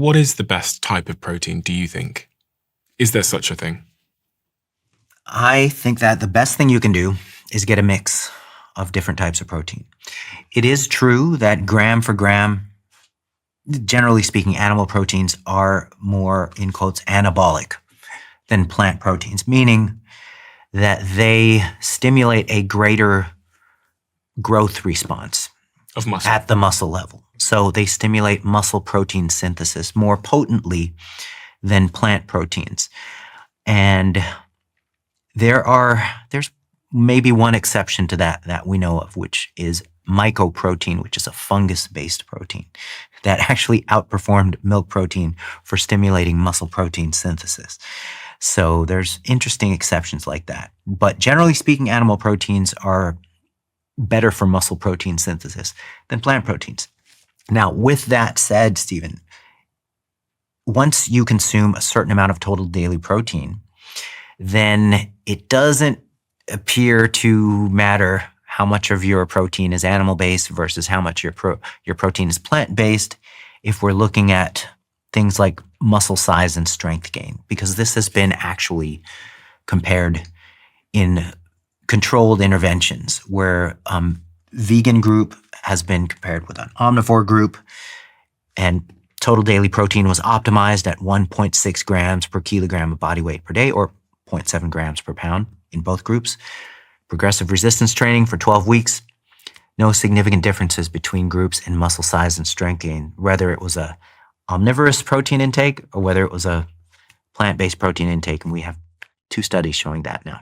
What is the best type of protein, do you think? Is there such a thing? I think that the best thing you can do is get a mix of different types of protein. It is true that gram for gram, generally speaking, animal proteins are more, in quotes, anabolic than plant proteins, meaning that they stimulate a greater growth response Of muscle? at the muscle level. So they stimulate muscle protein synthesis more potently than plant proteins. And there's maybe one exception to that we know of, which is mycoprotein, which is a fungus-based protein that actually outperformed milk protein for stimulating muscle protein synthesis. So there's interesting exceptions like that. But generally speaking, animal proteins are better for muscle protein synthesis than plant proteins. Now, with that said, Stephen, once you consume a certain amount of total daily protein, then it doesn't appear to matter how much of your protein is animal-based versus how much your protein is plant-based if we're looking at things like muscle size and strength gain, because this has been actually compared in controlled interventions where vegan group has been compared with an omnivore group, and total daily protein was optimized at 1.6 grams per kilogram of body weight per day, or 0.7 grams per pound in both groups. Progressive resistance training for 12 weeks. No significant differences between groups in muscle size and strength gain, whether it was a omnivorous protein intake or whether it was a plant-based protein intake. And we have 2 studies showing that now.